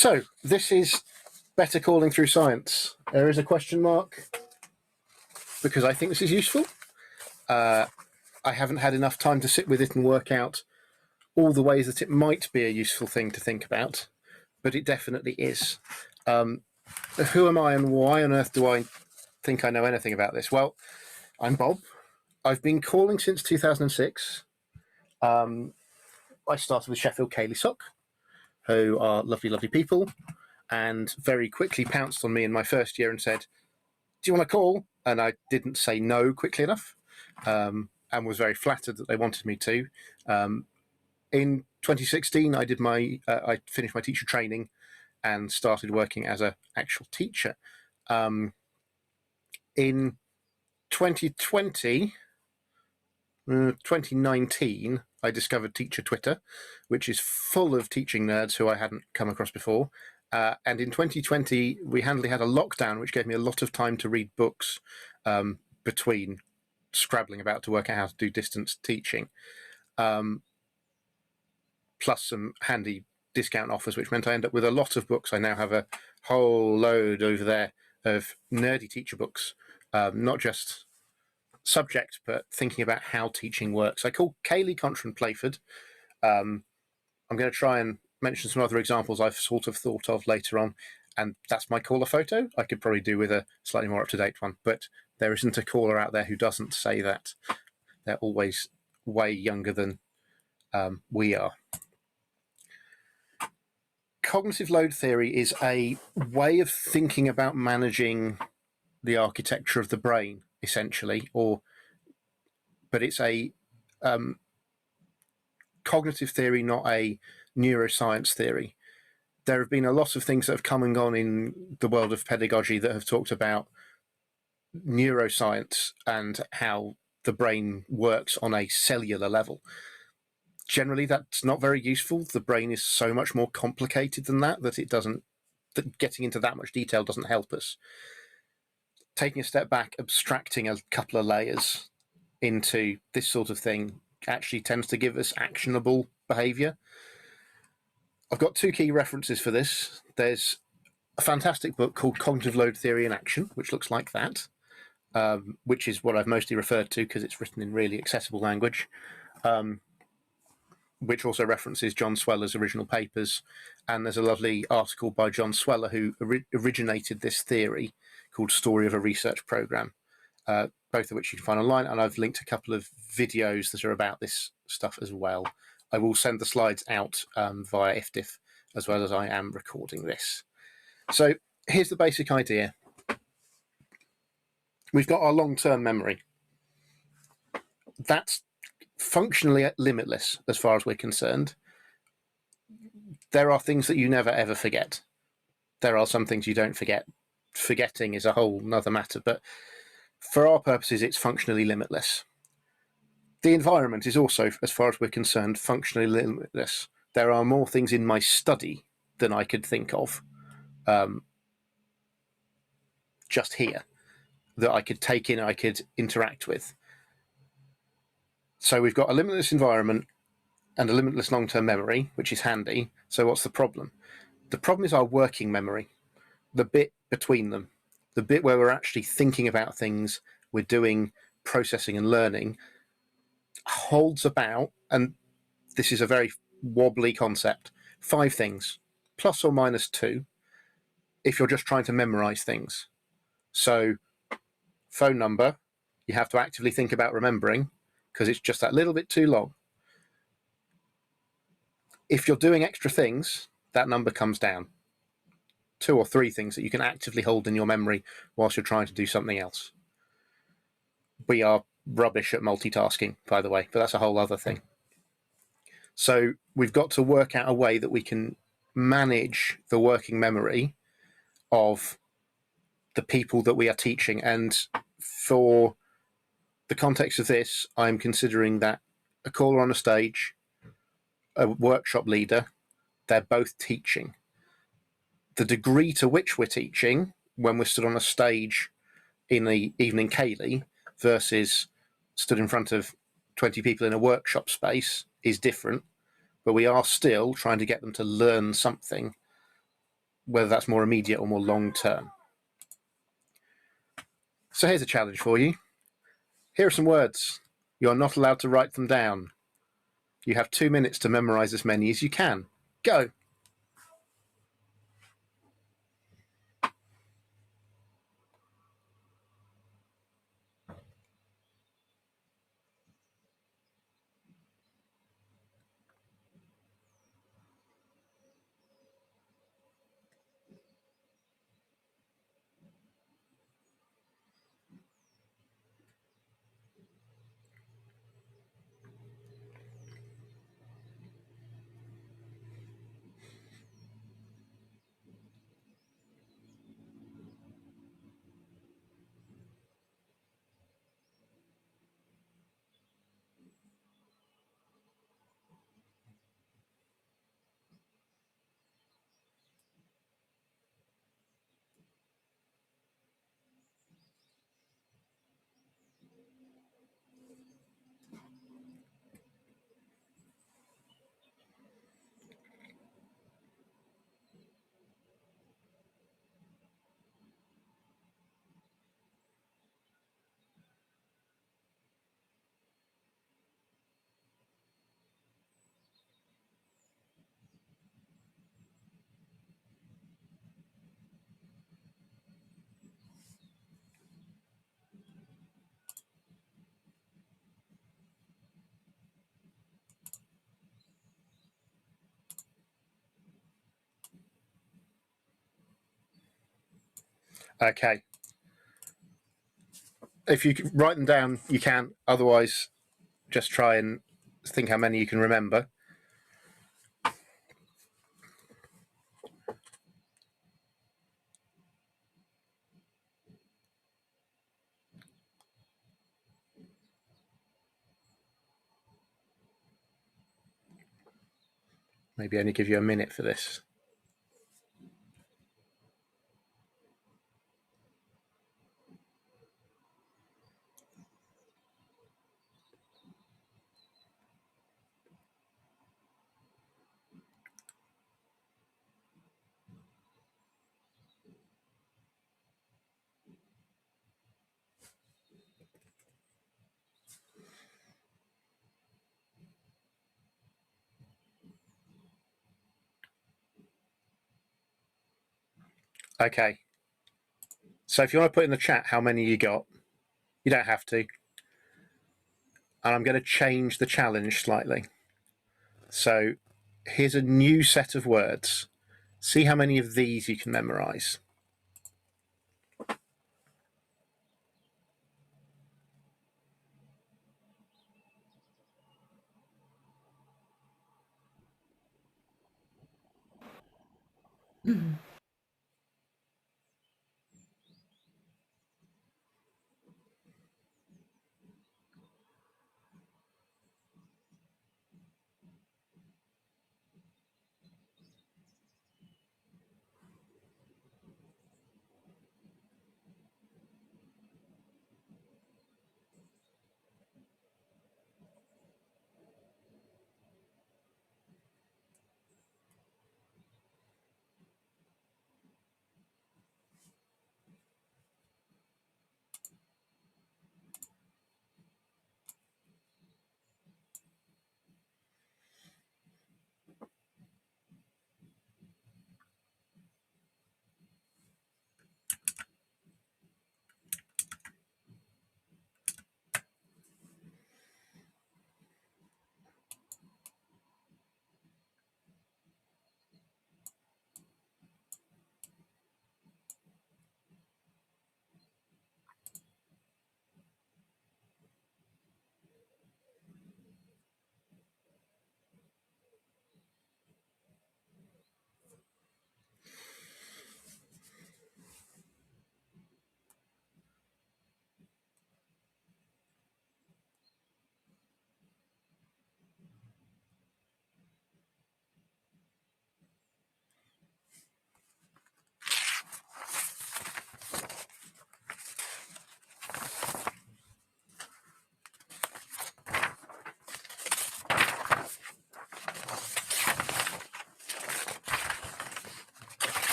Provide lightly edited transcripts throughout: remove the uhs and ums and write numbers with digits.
So this is better calling through science. There is a question mark because I think this is useful. I haven't had enough time to sit with it and work out all the ways that it might be a useful thing to think about, but it definitely is. Who am I and why on earth do I think I know anything about this? Well, I'm Bob. I've been calling since 2006. I started with Sheffield Cayley Sock, who are lovely, lovely people, and very quickly pounced on me in my first year and said, "Do you want to call?" And I didn't say no quickly enough, and was very flattered that they wanted me to. In 2016, I finished my teacher training and started working as an actual teacher. In 2019, I discovered Teacher Twitter, which is full of teaching nerds who I hadn't come across before. And in 2020, we handily had a lockdown, which gave me a lot of time to read books between scrabbling about to work out how to do distance teaching, plus some handy discount offers, which meant I ended up with a lot of books. I now have a whole load over there of nerdy teacher books, not just subject, but thinking about how teaching works. I call Cayley, Contra and Playford. I'm going to try and mention some other examples I've sort of thought of later on, and that's my caller photo. I could probably do with a slightly more up-to-date one, but there isn't a caller out there who doesn't say that. They're always way younger than we are. Cognitive load theory is a way of thinking about managing the architecture of the brain, essentially, but it's a cognitive theory, not a neuroscience theory. There have been a lot of things that have come and gone in the world of pedagogy that have talked about neuroscience and how the brain works on a cellular level. Generally, that's not very useful. The brain is so much more complicated than that that getting into that much detail doesn't help us. Taking a step back, abstracting a couple of layers into this sort of thing actually tends to give us actionable behavior. I've got two key references for this. There's a fantastic book called Cognitive Load Theory in Action, which looks like that, which is what I've mostly referred to because it's written in really accessible language, which also references John Sweller's original papers. And there's a lovely article by John Sweller, who originated this theory, called Story of a Research Program, both of which you can find online. And I've linked a couple of videos that are about this stuff as well. I will send the slides out via IVFDF as well as I am recording this. So here's the basic idea. We've got our long-term memory. That's functionally limitless as far as we're concerned. There are things that you never ever forget. There are some things you don't forget. Forgetting is a whole nother matter, but for our purposes, it's functionally limitless. The environment is also, as far as we're concerned, functionally limitless. There are more things in my study than I could think of just here that I could take in, I could interact with. So we've got a limitless environment and a limitless long-term memory, which is handy. So what's the problem? The problem is our working memory, the bit between them, the bit where we're actually thinking about things, we're doing processing and learning, holds about, and this is a very wobbly concept, 5 things, plus or minus 2, if you're just trying to memorize things. So phone number, you have to actively think about remembering because it's just that little bit too long. If you're doing extra things, that number comes down. 2 or 3 things that you can actively hold in your memory whilst you're trying to do something else. We are rubbish at multitasking, by the way, but that's a whole other thing. So we've got to work out a way that we can manage the working memory of the people that we are teaching. And for the context of this, I'm considering that a caller on a stage, a workshop leader, they're both teaching. The degree to which we're teaching when we're stood on a stage in the evening Cayley versus stood in front of 20 people in a workshop space is different, but we are still trying to get them to learn something whether that's more immediate or more long term. So here's a challenge for you. Here are some words. You're not allowed to write them down. You have 2 minutes to memorize as many as you can. Go. Okay. If you can write them down, you can. Otherwise, just try and think how many you can remember. Maybe only give you a minute for this. Okay. So if you want to put in the chat how many you got, you don't have to. And I'm going to change the challenge slightly. So here's a new set of words. See how many of these you can memorize.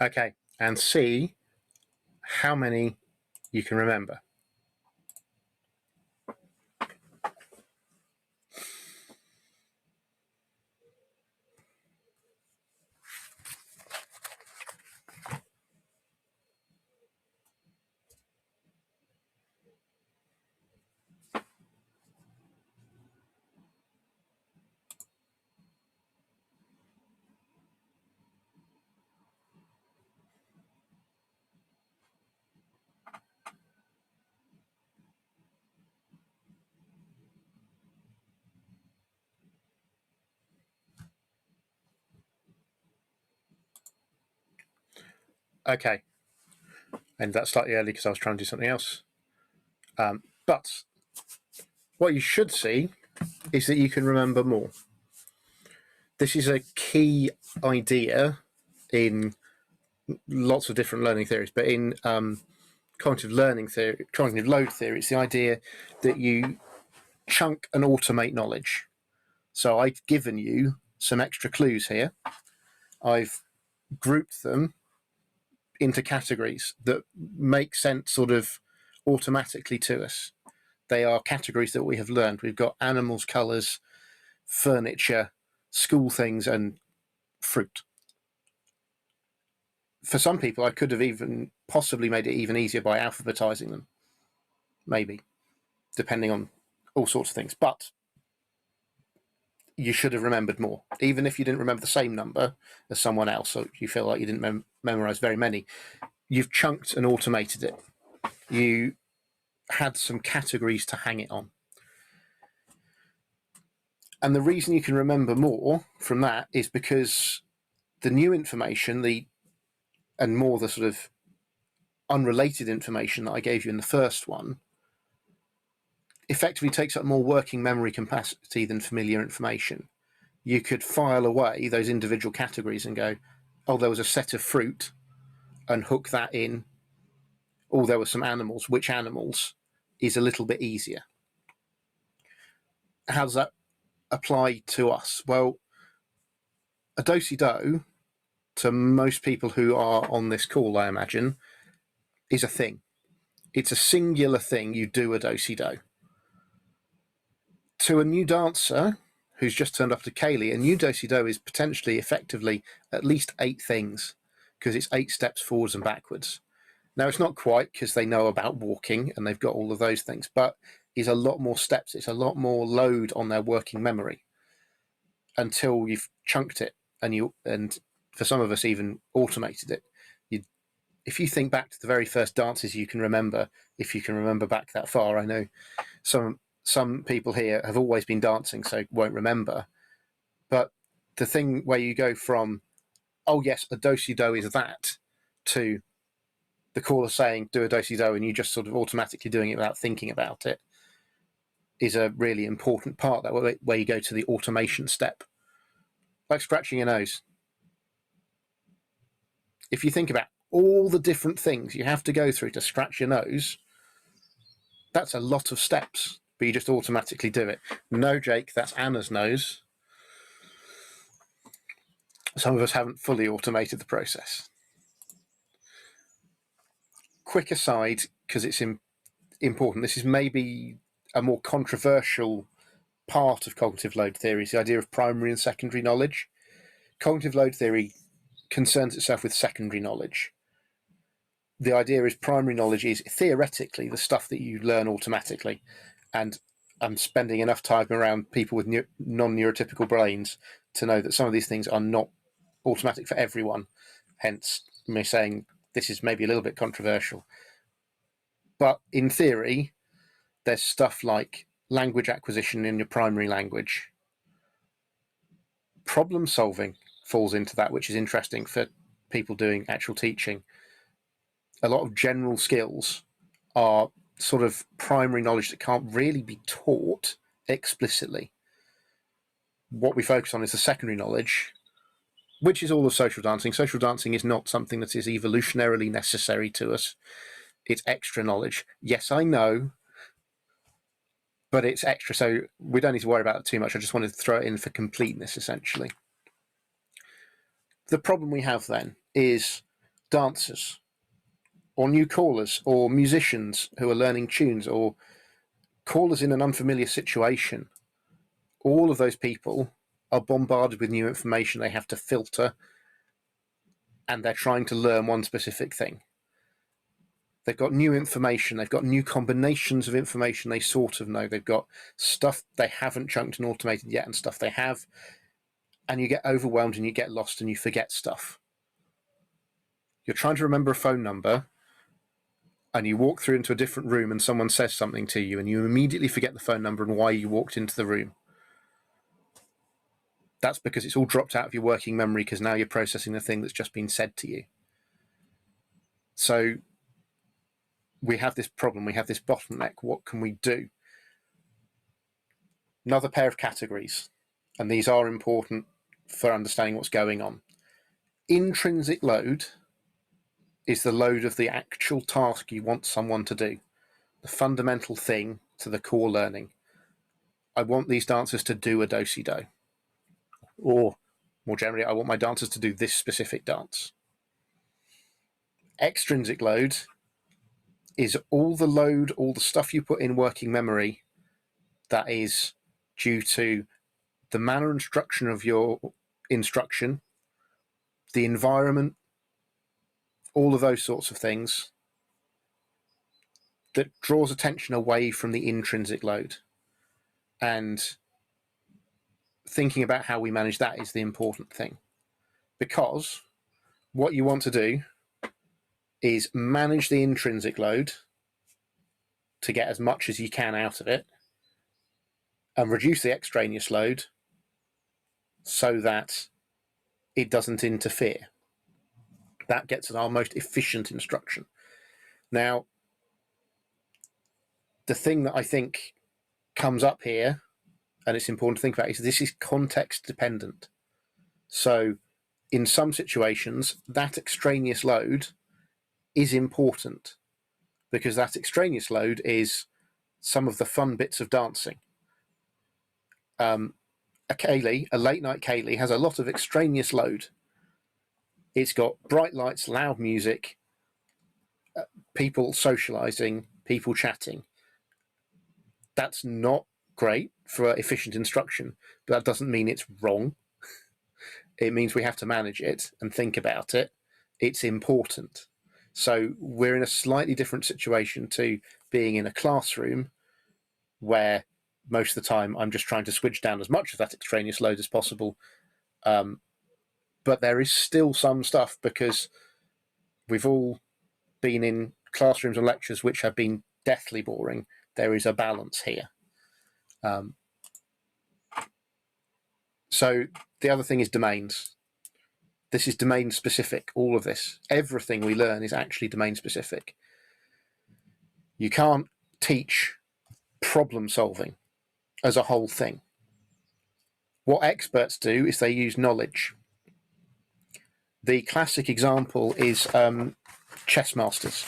Okay, and see how many you can remember. Okay, and that's slightly early because I was trying to do something else. But what you should see is that you can remember more. This is a key idea in lots of different learning theories, but in cognitive learning theory, cognitive load theory, it's the idea that you chunk and automate knowledge. So I've given you some extra clues here. I've grouped them into categories that make sense sort of automatically to us. They are categories that we have learned. We've got animals, colours, furniture, school things, and fruit. For some people, I could have even possibly made it even easier by alphabetizing them, maybe, depending on all sorts of things. But you should have remembered more, even if you didn't remember the same number as someone else, or you feel like you didn't memorize very many. You've chunked and automated it. You had some categories to hang it on. And the reason you can remember more from that is because the new information, and more the sort of unrelated information that I gave you in the first one, effectively takes up more working memory capacity than familiar information. You could file away those individual categories and go, oh, there was a set of fruit, and hook that in. Oh, there were some animals. Which animals is a little bit easier. How does that apply to us? Well, a do-si-do, to most people who are on this call, I imagine, is a thing. It's a singular thing. You do a do-si-do. To a new dancer who's just turned up to Kaylee, a new do-si-do is potentially effectively at least 8 things, because it's 8 steps forwards and backwards. Now, it's not quite, because they know about walking and they've got all of those things, but it's a lot more steps. It's a lot more load on their working memory until you've chunked it and for some of us even automated it. If you think back to the very first dances you can remember, if you can remember back that far, I know some people here have always been dancing, so won't remember. But the thing where you go from, oh yes, a do-si-do is that, to the caller saying, do a do-si-do, and you just sort of automatically doing it without thinking about it, is a really important part, that where you go to the automation step. Like scratching your nose. If you think about all the different things you have to go through to scratch your nose, that's a lot of steps, but you just automatically do it. No, Jake, that's Anna's nose. Some of us haven't fully automated the process. Quick aside, because it's important, this is maybe a more controversial part of cognitive load theory, is the idea of primary and secondary knowledge. Cognitive load theory concerns itself with secondary knowledge. The idea is primary knowledge is theoretically the stuff that you learn automatically, and I'm spending enough time around people with non-neurotypical brains to know that some of these things are not automatic for everyone, hence me saying this is maybe a little bit controversial. But in theory, there's stuff like language acquisition in your primary language. Problem solving falls into that, which is interesting for people doing actual teaching. A lot of general skills are sort of primary knowledge that can't really be taught explicitly. What we focus on is the secondary knowledge, which is all of social dancing. Social dancing is not something that is evolutionarily necessary to us. It's extra knowledge. Yes, I know, but it's extra, so we don't need to worry about it too much. I just wanted to throw it in for completeness, essentially. The problem we have then is dancers or new callers or musicians who are learning tunes or callers in an unfamiliar situation, all of those people are bombarded with new information they have to filter, and they're trying to learn one specific thing. They've got new information, they've got new combinations of information they sort of know, they've got stuff they haven't chunked and automated yet and stuff they have, and you get overwhelmed and you get lost and you forget stuff. You're trying to remember a phone number and you walk through into a different room and someone says something to you and you immediately forget the phone number and why you walked into the room. That's because it's all dropped out of your working memory because now you're processing the thing that's just been said to you. So we have this problem, we have this bottleneck. What can we do? Another pair of categories, and these are important for understanding what's going on. Intrinsic load is the load of the actual task you want someone to do, the fundamental thing to the core learning. I want these dancers to do a do-si-do. Or more generally, I want my dancers to do this specific dance. Extrinsic load is all the load, all the stuff you put in working memory that is due to the manner and structure of your instruction, the environment, all of those sorts of things that draws attention away from the intrinsic load. And thinking about how we manage that is the important thing. Because what you want to do is manage the intrinsic load to get as much as you can out of it and reduce the extraneous load so that it doesn't interfere. That gets our most efficient instruction. Now, the thing that I think comes up here, and it's important to think about, is this is context dependent. So in some situations, that extraneous load is important because that extraneous load is some of the fun bits of dancing. A late night ceilidh has a lot of extraneous load. It's got bright lights, loud music, people socializing, people chatting. That's not great for efficient instruction, but that doesn't mean it's wrong. It means we have to manage it and think about it. It's important. So we're in a slightly different situation to being in a classroom where most of the time I'm just trying to squidge down as much of that extraneous load as possible. But there is still some stuff because we've all been in classrooms and lectures which have been deathly boring. There is a balance here. So the other thing is domains. This is domain specific, all of this. Everything we learn is actually domain specific. You can't teach problem solving as a whole thing. What experts do is they use knowledge. The classic example is chess masters.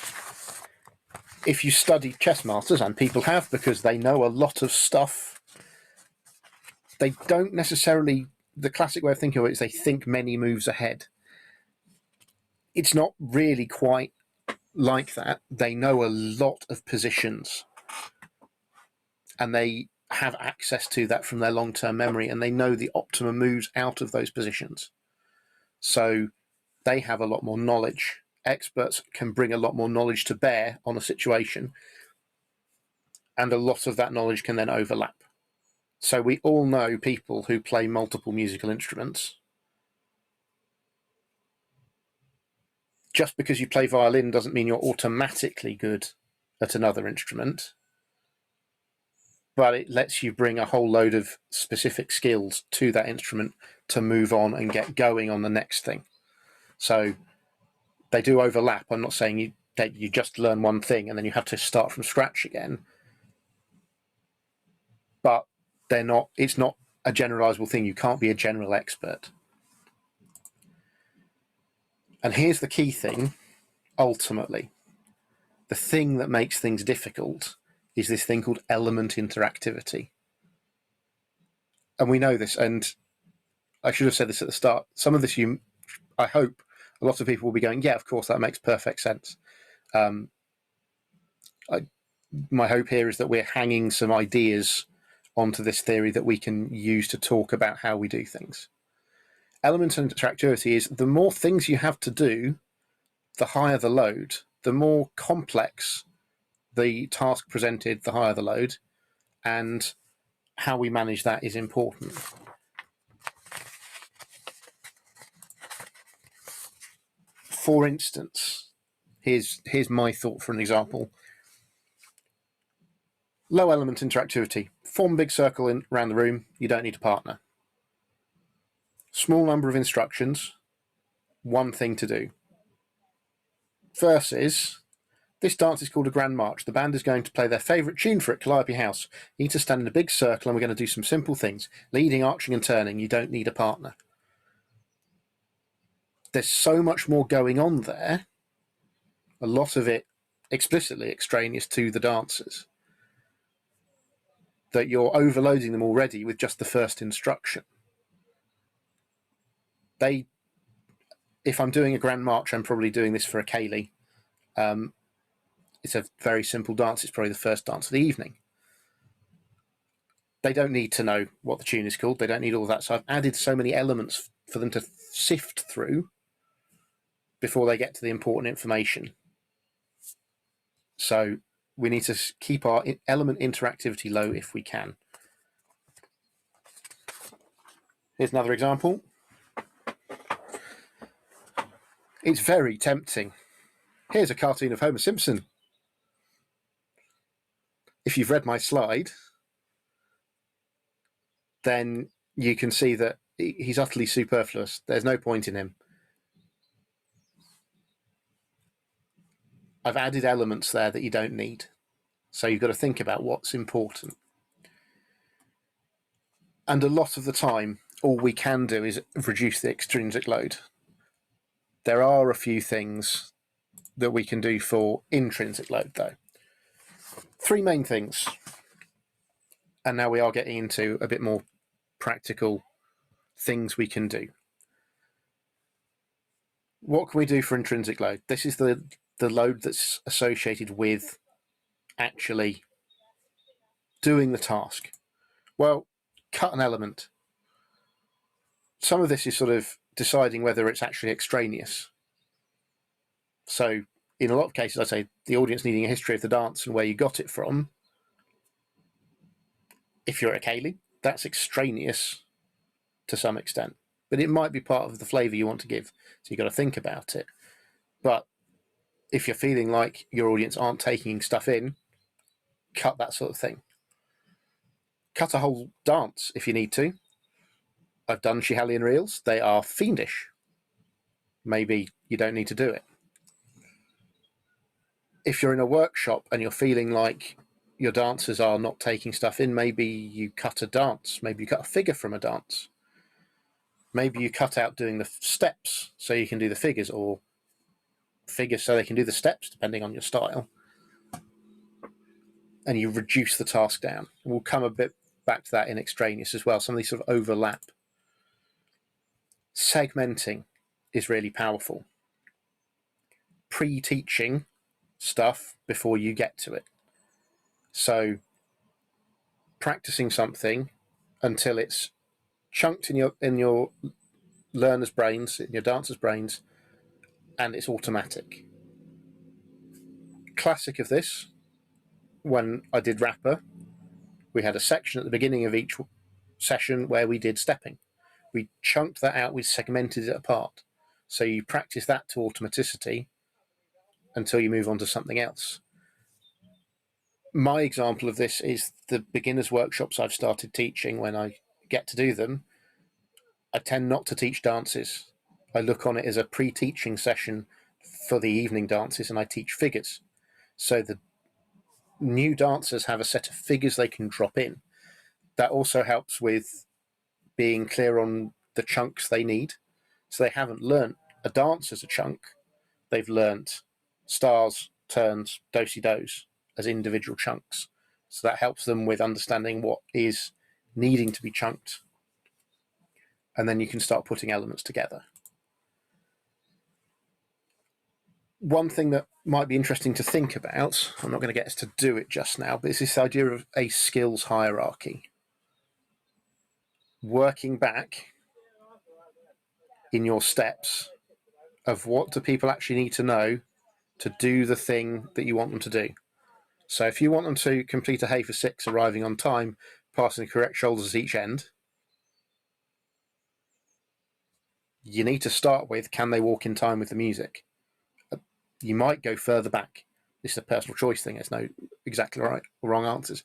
If you study chess masters, and people have because they know a lot of stuff, they don't necessarily, the classic way of thinking of it is they think many moves ahead. It's not really quite like that. They know a lot of positions and they have access to that from their long-term memory, and they know the optimum moves out of those positions. So they have a lot more knowledge. Experts can bring a lot more knowledge to bear on a situation, and a lot of that knowledge can then overlap. So we all know people who play multiple musical instruments. Just because you play violin doesn't mean you're automatically good at another instrument, but it lets you bring a whole load of specific skills to that instrument to move on and get going on the next thing. So they do overlap. I'm not saying you just learn one thing and then you have to start from scratch again, but they're not. It's not a generalizable thing. You can't be a general expert. And here's the key thing, ultimately. The thing that makes things difficult is this thing called element interactivity. And we know this, and I should have said this at the start. Some of this I hope a lot of people will be going, yeah, of course, that makes perfect sense. My hope here is that we're hanging some ideas onto this theory that we can use to talk about how we do things. Element interactivity is the more things you have to do, the higher the load, the more complex the task presented, the higher the load, and how we manage that is important. For instance, here's my thought for an example. Low element interactivity. Form a big circle around the room, you don't need a partner. Small number of instructions, one thing to do. Versus, this dance is called a Grand March. The band is going to play their favourite tune for it, Calliope House. You need to stand in a big circle and we're going to do some simple things. Leading, arching and turning, you don't need a partner. There's so much more going on there, a lot of it explicitly extraneous to the dancers, that you're overloading them already with just the first instruction. If I'm doing a Grand March, I'm probably doing this for a ceilidh. It's a very simple dance. It's probably the first dance of the evening. They don't need to know what the tune is called. They don't need all of that. So I've added so many elements for them to sift through before they get to the important information. So we need to keep our element interactivity low if we can. Here's another example. It's very tempting. Here's a cartoon of Homer Simpson. If you've read my slide, then you can see that he's utterly superfluous. There's no point in him. I've added elements there that you don't need. So you've got to think about what's important. And a lot of the time, all we can do is reduce the extrinsic load. There are a few things that we can do for intrinsic load, though. Three main things. And now we are getting into a bit more practical things we can do. What can we do for intrinsic load? This is the load that's associated with actually doing the task. Well, cut an element. Some of this is sort of deciding whether it's actually extraneous. So in a lot of cases, I say the audience needing a history of the dance and where you got it from. If you're at a ceilidh, that's extraneous to some extent, but it might be part of the flavour you want to give. So you've got to think about it. But if you're feeling like your audience aren't taking stuff in, cut that sort of thing. Cut a whole dance if you need to. I've done Schiehallion reels. They are fiendish. Maybe you don't need to do it. If you're in a workshop and you're feeling like your dancers are not taking stuff in, maybe you cut a dance. Maybe you cut a figure from a dance. Maybe you cut out doing the steps so you can do the figures, or figures so they can do the steps, depending on your style. And you reduce the task down. We'll come a bit back to that in extraneous as well. Some of these sort of overlap. Segmenting is really powerful. Pre-teaching stuff before you get to it. So practicing something until it's chunked in your learner's brains, in your dancer's brains, and it's automatic. Classic of this, when I did rapper, we had a section at the beginning of each session where we did stepping. We chunked that out, we segmented it apart. So you practice that to automaticity until you move on to something else. My example of this is the beginners workshops I've started teaching. When I get to do them, I tend not to teach dances. I look on it as a pre-teaching session for the evening dances, and I teach figures. So the new dancers have a set of figures they can drop in. That also helps with being clear on the chunks they need. So they haven't learnt a dance as a chunk. They've learnt stars, turns, do-si-dos as individual chunks. So that helps them with understanding what is needing to be chunked. And then you can start putting elements together. one thing that might be interesting to think about, I'm not going to get us to do it just now, but it's this idea of a skills hierarchy. Working back in your steps of what do people actually need to know to do the thing that you want them to do. So if you want them to complete a hay for 6, arriving on time, passing the correct shoulders at each end, you need to start with, can they walk in time with the music? You might go further back. This is a personal choice thing. There's no exactly right or wrong answers.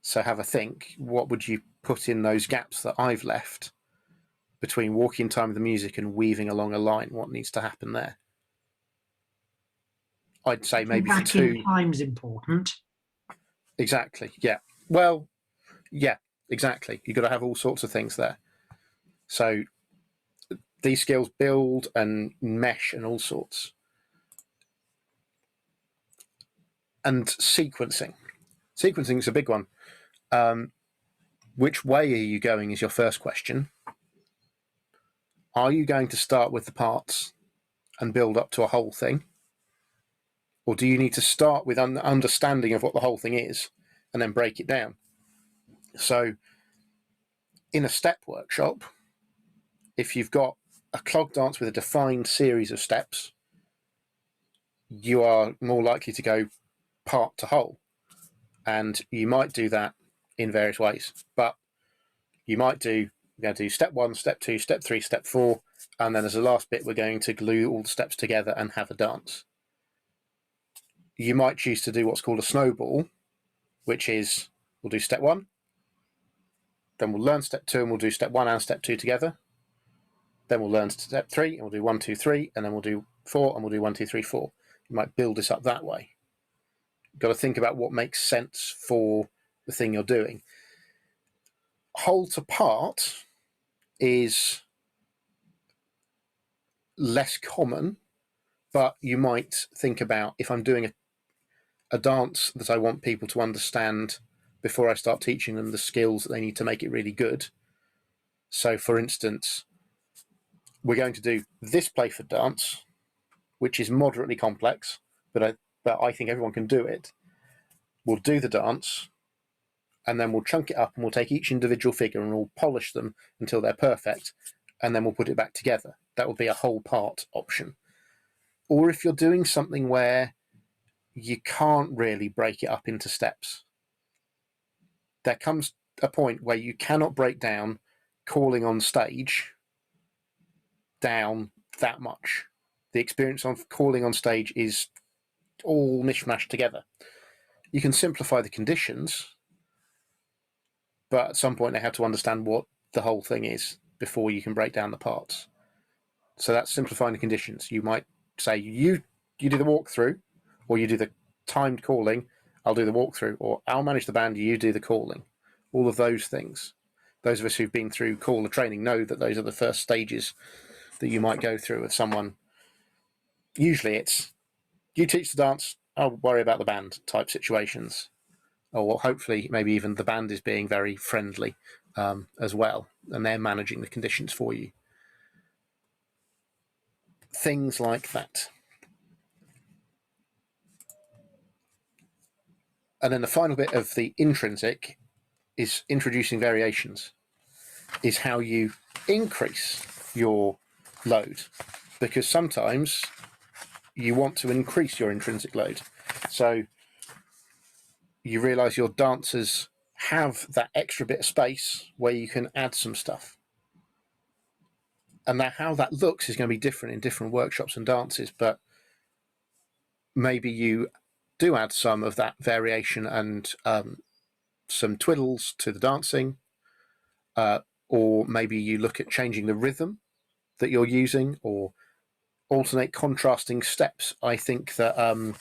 So have a think. What would you put in those gaps that I've left between walking in time with the music and weaving along a line? What needs to happen there? I'd say maybe for 2. Back in time's important. Exactly. Yeah. Well, yeah, exactly. You've got to have all sorts of things there. So these skills build and mesh and all sorts. And sequencing. Sequencing is a big one. Which way are you going is your first question. Are you going to start with the parts and build up to a whole thing? Or do you need to start with an understanding of what the whole thing is and then break it down? So in a step workshop, if you've got a clog dance with a defined series of steps, you are more likely to go part to whole. And you might do that in various ways. But you might do, we're going to do step 1, step 2, step 3, step 4, and then as the last bit, we're going to glue all the steps together and have a dance. You might choose to do what's called a snowball, which is we'll do step 1, then we'll learn step 2, and we'll do step 1 and step 2 together. Then we'll learn step 3, and we'll do 1, 2, 3, and then we'll do 4, and we'll do 1, 2, 3, 4. You might build this up that way. You've got to think about what makes sense for the thing you're doing. Whole to part is less common, but you might think about, if I'm doing a dance that I want people to understand before I start teaching them the skills that they need to make it really good. So for instance, we're going to do this Playford dance, which is moderately complex, but I think everyone can do it. We'll do the dance, and then we'll chunk it up, and we'll take each individual figure and we'll polish them until they're perfect, and then we'll put it back together. That would be a whole part option. Or if you're doing something where you can't really break it up into steps, there comes a point where you cannot break down calling on stage down that much. The experience of calling on stage is all mishmashed together. You can simplify the conditions, but at some point they have to understand what the whole thing is before you can break down the parts. So that's simplifying the conditions. You might say you do the walkthrough, or you do the timed calling, I'll do the walkthrough, or I'll manage the band, you do the calling. All of those things. Those of us who've been through caller training know that those are the first stages that you might go through with someone. Usually it's, you teach the dance, I'll worry about the band type situations. Or hopefully maybe even the band is being very friendly as well, and they're managing the conditions for you. Things like that. And then the final bit of the intrinsic is introducing variations, is how you increase your load, because sometimes you want to increase your intrinsic load. So you realize your dancers have that extra bit of space where you can add some stuff. And that how that looks is going to be different in different workshops and dances, but maybe you do add some of that variation and some twiddles to the dancing, or maybe you look at changing the rhythm that you're using, or alternate contrasting steps. I think that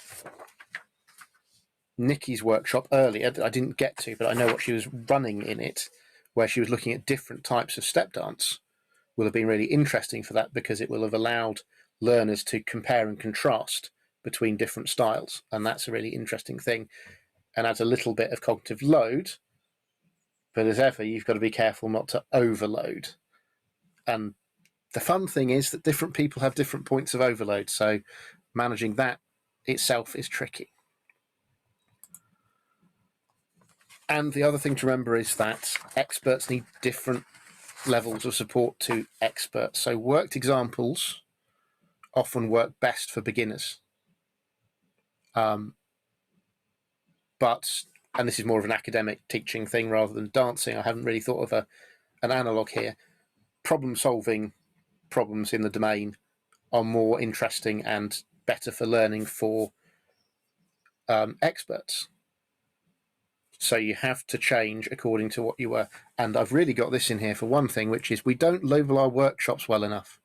Nikki's workshop earlier, I didn't get to, but I know what she was running in it, where she was looking at different types of step dance, will have been really interesting for that, because it will have allowed learners to compare and contrast between different styles. And that's a really interesting thing, and adds a little bit of cognitive load. But as ever, you've got to be careful not to overload. And the fun thing is that different people have different points of overload. So managing that itself is tricky. And the other thing to remember is that experts need different levels of support to experts. So worked examples often work best for beginners. But, and this is more of an academic teaching thing rather than dancing, I haven't really thought of an analog here. Problem-solving problems in the domain are more interesting and better for learning for experts. So you have to change according to what you were. And I've really got this in here for one thing, which is we don't label our workshops well enough.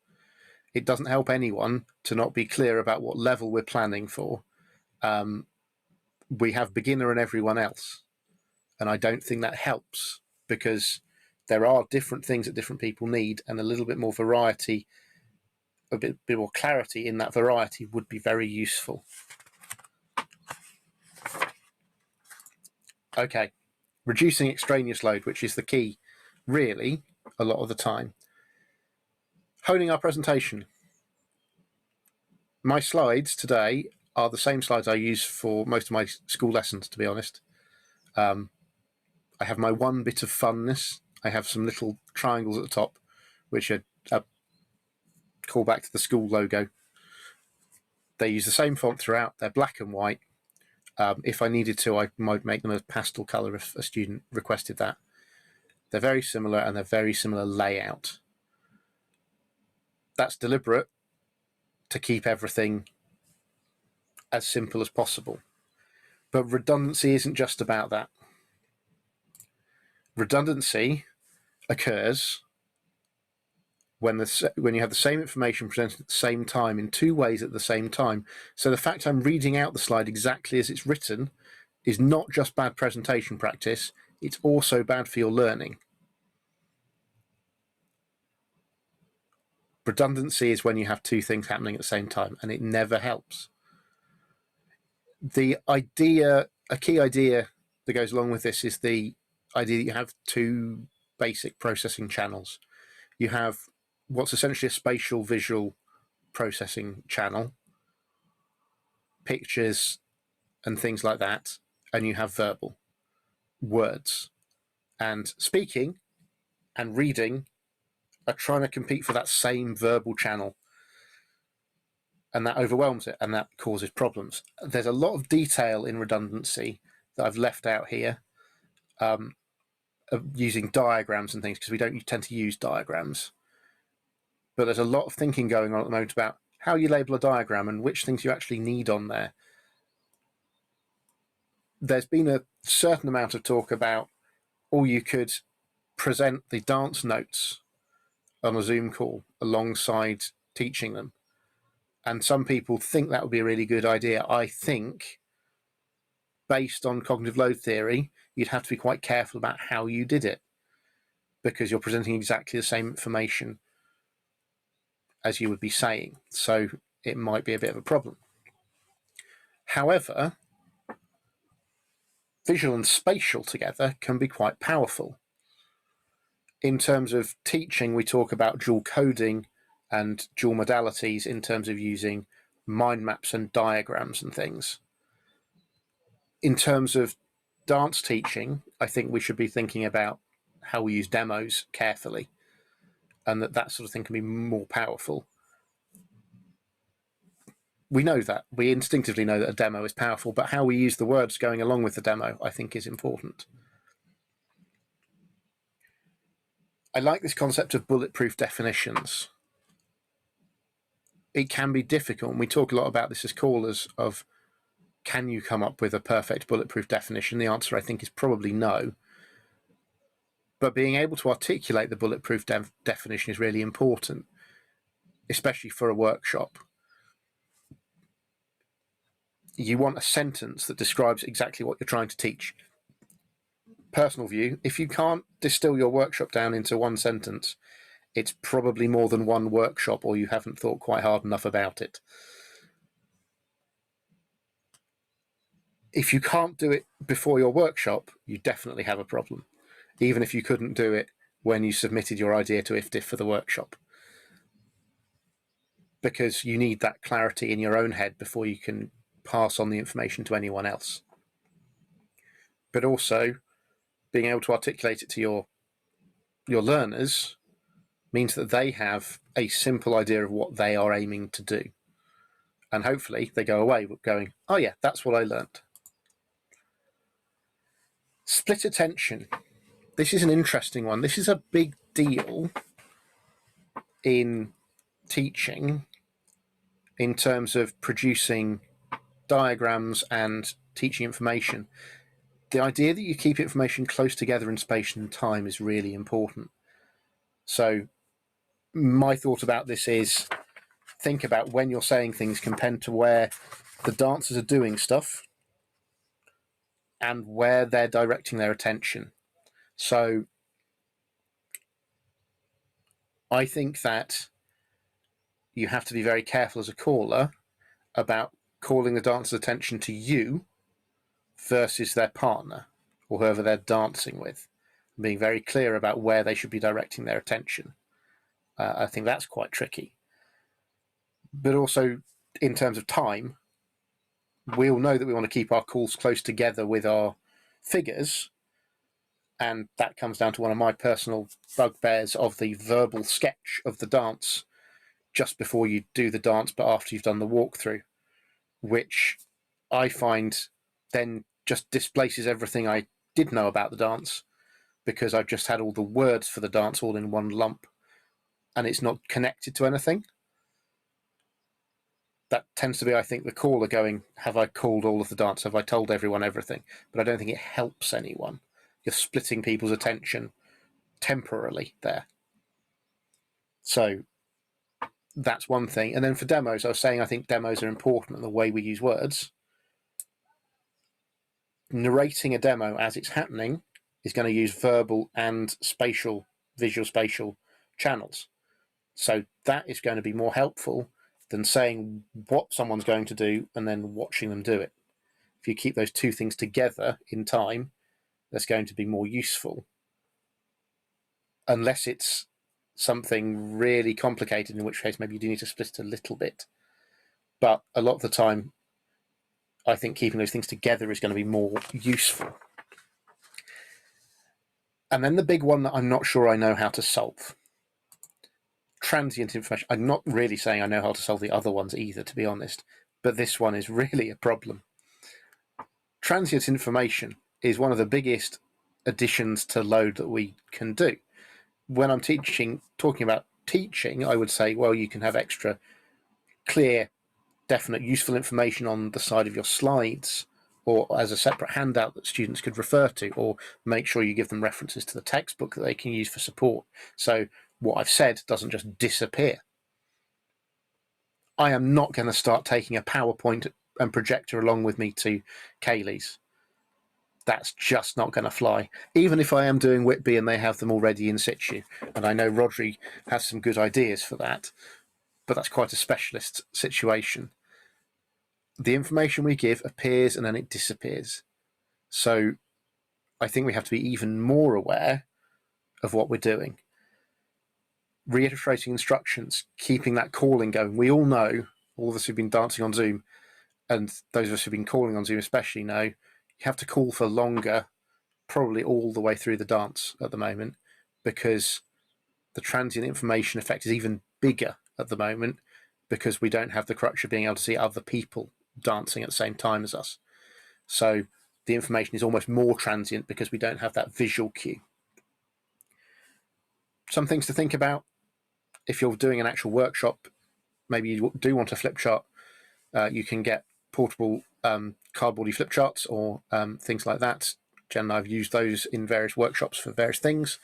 It doesn't help anyone to not be clear about what level we're planning for. We have beginner and everyone else. And I don't think that helps, because there are different things that different people need, and a little bit more variety, a bit more clarity in that variety would be very useful. Okay, reducing extraneous load, which is the key, really, a lot of the time. Honing our presentation. My slides today are the same slides I use for most of my school lessons, to be honest. I have my one bit of funness. I have some little triangles at the top, which are call back to the school logo. They use the same font throughout. They're black and white. If I needed to, I might make them a pastel color if a student requested that. They're very similar, and they're very similar layout. That's deliberate to keep everything as simple as possible. But redundancy isn't just about that. Redundancy occurs when you have the same information presented at the same time in two ways at the same time. So the fact I'm reading out the slide exactly as it's written is not just bad presentation practice, it's also bad for your learning. Redundancy is when you have two things happening at the same time, and it never helps. A key idea that goes along with this is the idea that you have two basic processing channels. You have what's essentially a spatial visual processing channel, pictures and things like that, and you have verbal words. And speaking and reading are trying to compete for that same verbal channel, and that overwhelms it, and that causes problems. There's a lot of detail in redundancy that I've left out here, using diagrams and things, because we don't tend to use diagrams. But there's a lot of thinking going on at the moment about how you label a diagram and which things you actually need on there. There's been a certain amount of talk about, or you could present the dance notes on a Zoom call alongside teaching them. And some people think that would be a really good idea. I think, based on cognitive load theory, you'd have to be quite careful about how you did it, because you're presenting exactly the same information as you would be saying. So it might be a bit of a problem. However, visual and spatial together can be quite powerful. In terms of teaching, we talk about dual coding and dual modalities in terms of using mind maps and diagrams and things. In terms of dance teaching, I think we should be thinking about how we use demos carefully, and that sort of thing can be more powerful. We know that. We instinctively know that a demo is powerful, but how we use the words going along with the demo, I think, is important. I like this concept of bulletproof definitions. It can be difficult, and we talk a lot about this as callers, of can you come up with a perfect bulletproof definition? The answer, I think, is probably no. But being able to articulate the bulletproof definition is really important, especially for a workshop. You want a sentence that describes exactly what you're trying to teach. Personal view, if you can't distill your workshop down into one sentence, it's probably more than one workshop, or you haven't thought quite hard enough about it. If you can't do it before your workshop, you definitely have a problem, even if you couldn't do it when you submitted your idea to IVFDF for the workshop. because you need that clarity in your own head before you can pass on the information to anyone else. But also being able to articulate it to your learners means that they have a simple idea of what they are aiming to do. And hopefully they go away going, oh yeah, that's what I learned. Split attention. This is an interesting one. This is a big deal in teaching in terms of producing diagrams and teaching information. The idea that you keep information close together in space and time is really important. So my thought about this is, think about when you're saying things compared to where the dancers are doing stuff and where they're directing their attention. So I think that you have to be very careful as a caller about calling the dancer's attention to you versus their partner or whoever they're dancing with, being very clear about where they should be directing their attention. I think that's quite tricky. But also, in terms of time, we all know that we want to keep our calls close together with our figures, and that comes down to one of my personal bugbears of the verbal sketch of the dance just before you do the dance but after you've done the walkthrough, which I find then just displaces everything I did know about the dance, because I've just had all the words for the dance all in one lump and it's not connected to anything. That tends to be, I think, the caller going, have I called all of the dance? Have I told everyone everything? But I don't think it helps anyone. You're splitting people's attention temporarily there. So that's one thing. And then for demos, I was saying I think demos are important in the way we use words. Narrating a demo as it's happening is going to use verbal and spatial, visual spatial channels. So that is going to be more helpful than saying what someone's going to do and then watching them do it. If you keep those two things together in time, that's going to be more useful. Unless it's something really complicated, in which case maybe you do need to split it a little bit. But a lot of the time, I think keeping those things together is going to be more useful. And then the big one that I'm not sure I know how to solve. Transient information. I'm not really saying I know how to solve the other ones either, to be honest, but this one is really a problem. Transient information is one of the biggest additions to load that we can do. When I'm talking about teaching, I would say, well, you can have extra clear, definite, useful information on the side of your slides or as a separate handout that students could refer to, or make sure you give them references to the textbook that they can use for support. So what I've said doesn't just disappear. I am not going to start taking a PowerPoint and projector along with me to Kaylee's. That's just not going to fly, even if I am doing Whitby and they have them already in situ. And I know Rodri has some good ideas for that, but that's quite a specialist situation. The information we give appears and then it disappears. So I think we have to be even more aware of what we're doing. Reiterating instructions, keeping that calling going. We all know, all of us who've been dancing on Zoom, and those of us who've been calling on Zoom especially know, you have to call for longer, probably all the way through the dance at the moment, because the transient information effect is even bigger at the moment, because we don't have the crutch of being able to see other people dancing at the same time as us. So the information is almost more transient because we don't have that visual cue. Some things to think about. If you're doing an actual workshop, maybe you do want a flip chart, you can get portable cardboardy flip charts or things like that. Jen and I have used those in various workshops for various things.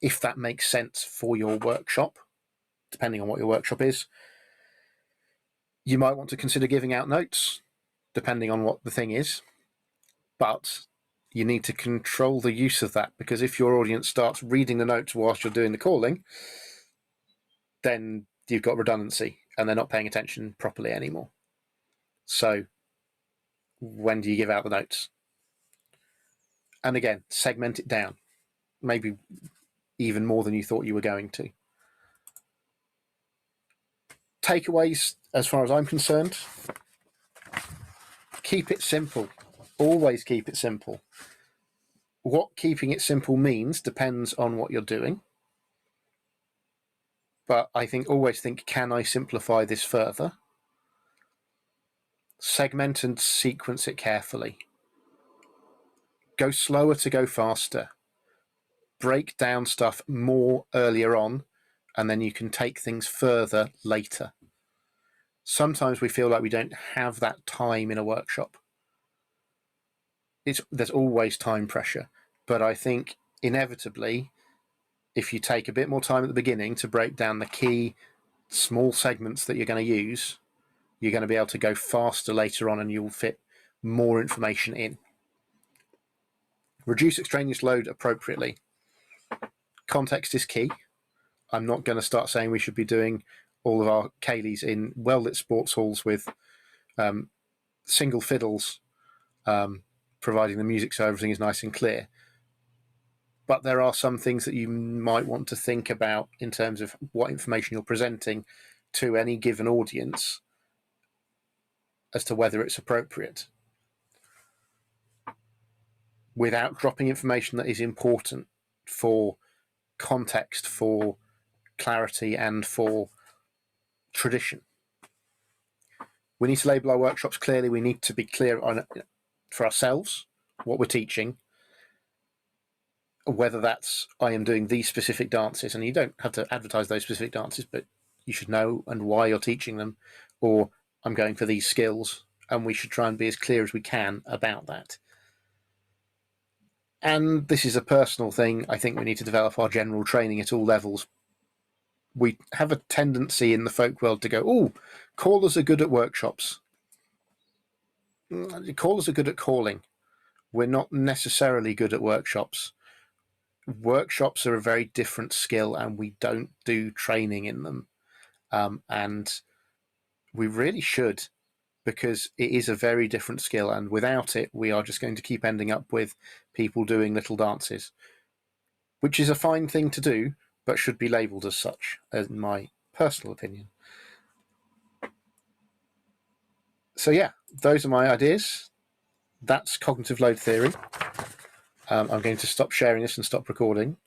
If that makes sense for your workshop, depending on what your workshop is, you might want to consider giving out notes, depending on what the thing is. But you need to control the use of that, because if your audience starts reading the notes whilst you're doing the calling, then you've got redundancy and they're not paying attention properly anymore. So when do you give out the notes? And again, segment it down, maybe even more than you thought you were going to. takeaways, as far as I'm concerned, keep it simple. Always keep it simple. What keeping it simple means depends on what you're doing. But I think always think, can I simplify this further? Segment and sequence it carefully. Go slower to go faster. Break down stuff more earlier on, and then you can take things further later. Sometimes we feel like we don't have that time in a workshop. There's always time pressure, but I think inevitably, if you take a bit more time at the beginning to break down the key small segments that you're going to use, you're going to be able to go faster later on, and you'll fit more information in. Reduce extraneous load appropriately. Context is key. I'm not going to start saying we should be doing all of our Kayleys in well-lit sports halls with single fiddles, providing the music so everything is nice and clear. But there are some things that you might want to think about in terms of what information you're presenting to any given audience as to whether it's appropriate, without dropping information that is important for context, for clarity, and for tradition. We need to label our workshops clearly. We need to be clear on, for ourselves, what we're teaching, whether that's I am doing these specific dances, and you don't have to advertise those specific dances, but you should know and why you're teaching them, or I'm going for these skills, and we should try and be as clear as we can about that. And this is a personal thing. I think we need to develop our general training at all levels. We have a tendency in the folk world to go, oh, callers are good at workshops. Callers are good at calling. We're not necessarily good at workshops. Workshops are a very different skill, and we don't do training in them. And we really should, because it is a very different skill, and without it, we are just going to keep ending up with people doing little dances, which is a fine thing to do, but should be labelled as such, in my personal opinion. So yeah, those are my ideas. That's cognitive load theory. I'm going to stop sharing this and stop recording.